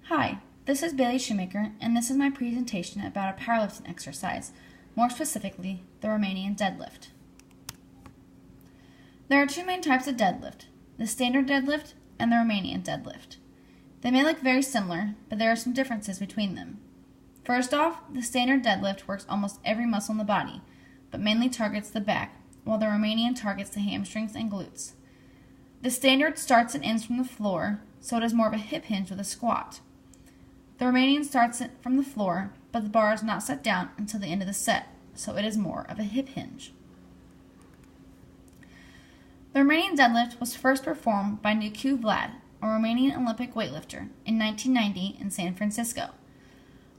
Hi, this is Bailey Shoemaker, and this is my presentation about a powerlifting exercise, more specifically, the Romanian deadlift. There are two main types of deadlift, the standard deadlift and the Romanian deadlift. They may look very similar, but there are some differences between them. First off, the standard deadlift works almost every muscle in the body, but mainly targets the back, while the Romanian targets the hamstrings and glutes. The standard starts and ends from the floor, so it is more of a hip hinge with a squat. The Romanian starts it from the floor, but the bar is not set down until the end of the set, so it is more of a hip hinge. The Romanian deadlift was first performed by Nicu Vlad, a Romanian Olympic weightlifter, in 1990 in San Francisco.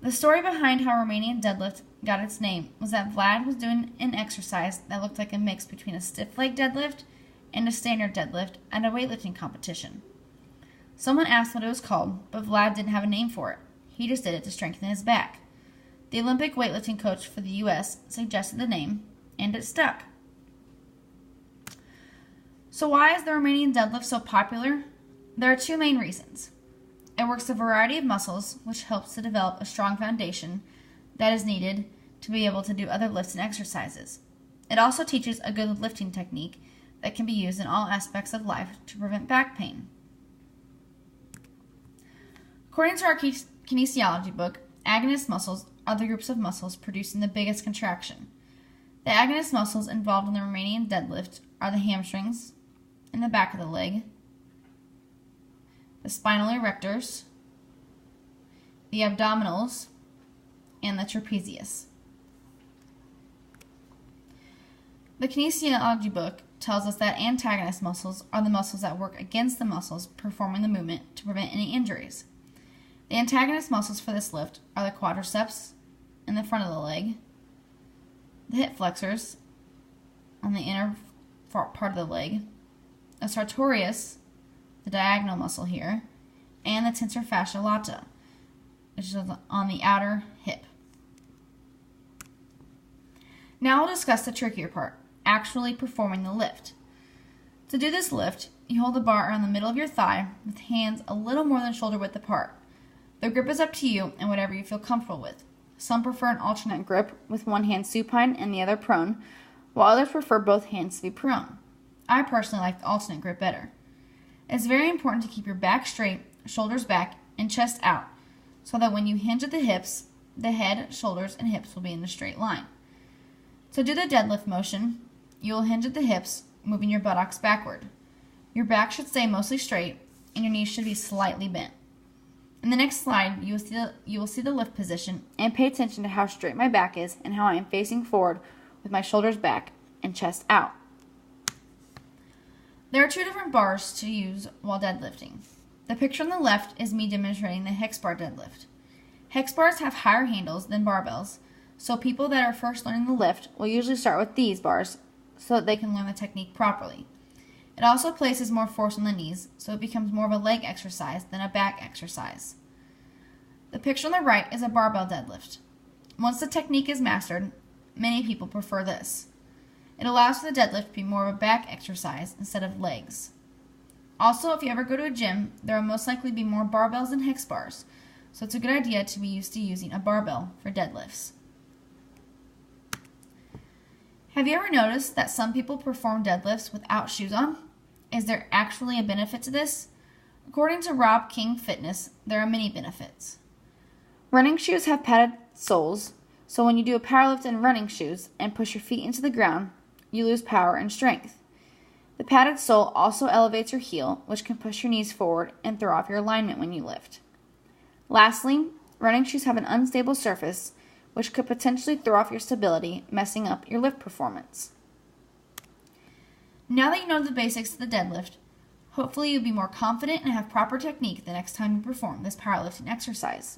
The story behind how Romanian deadlift got its name was that Vlad was doing an exercise that looked like a mix between a stiff leg deadlift and a standard deadlift at a weightlifting competition. Someone asked what it was called, but Vlad didn't have a name for it. He just did it to strengthen his back. The Olympic weightlifting coach for the U.S. suggested the name, and it stuck. So why is the Romanian deadlift so popular? There are two main reasons. It works a variety of muscles, which helps to develop a strong foundation that is needed to be able to do other lifts and exercises. It also teaches a good lifting technique that can be used in all aspects of life to prevent back pain. According to our kinesiology book, agonist muscles are the groups of muscles producing the biggest contraction. The agonist muscles involved in the Romanian deadlift are the hamstrings and the back of the leg, the spinal erectors, the abdominals, and the trapezius. The kinesiology book tells us that antagonist muscles are the muscles that work against the muscles performing the movement to prevent any injuries. The antagonist muscles for this lift are the quadriceps in the front of the leg, the hip flexors on the inner part of the leg, a sartorius, the diagonal muscle here, and the tensor fascia lata, which is on the outer hip. Now we'll discuss the trickier part, actually performing the lift. To do this lift, you hold the bar around the middle of your thigh with hands a little more than shoulder width apart. The grip is up to you and whatever you feel comfortable with. Some prefer an alternate grip with one hand supine and the other prone, while others prefer both hands to be prone. I personally like the alternate grip better. It's very important to keep your back straight, shoulders back, and chest out, so that when you hinge at the hips, the head, shoulders, and hips will be in a straight line. To do the deadlift motion, you will hinge at the hips, moving your buttocks backward. Your back should stay mostly straight, and your knees should be slightly bent. In the next slide, you will see the lift position, and pay attention to how straight my back is and how I am facing forward with my shoulders back and chest out. There are two different bars to use while deadlifting. The picture on the left is me demonstrating the hex bar deadlift. Hex bars have higher handles than barbells, so people that are first learning the lift will usually start with these bars so that they can learn the technique properly. It also places more force on the knees, so it becomes more of a leg exercise than a back exercise. The picture on the right is a barbell deadlift. Once the technique is mastered, many people prefer this. It allows for the deadlift to be more of a back exercise instead of legs. Also, if you ever go to a gym, there will most likely be more barbells than hex bars, so it's a good idea to be used to using a barbell for deadlifts. Have you ever noticed that some people perform deadlifts without shoes on? Is there actually a benefit to this? According to Rob King Fitness, there are many benefits. Running shoes have padded soles, so when you do a powerlift in running shoes and push your feet into the ground, you lose power and strength. The padded sole also elevates your heel, which can push your knees forward and throw off your alignment when you lift. Lastly, running shoes have an unstable surface, which could potentially throw off your stability, messing up your lift performance. Now that you know the basics of the deadlift, hopefully you'll be more confident and have proper technique the next time you perform this powerlifting exercise.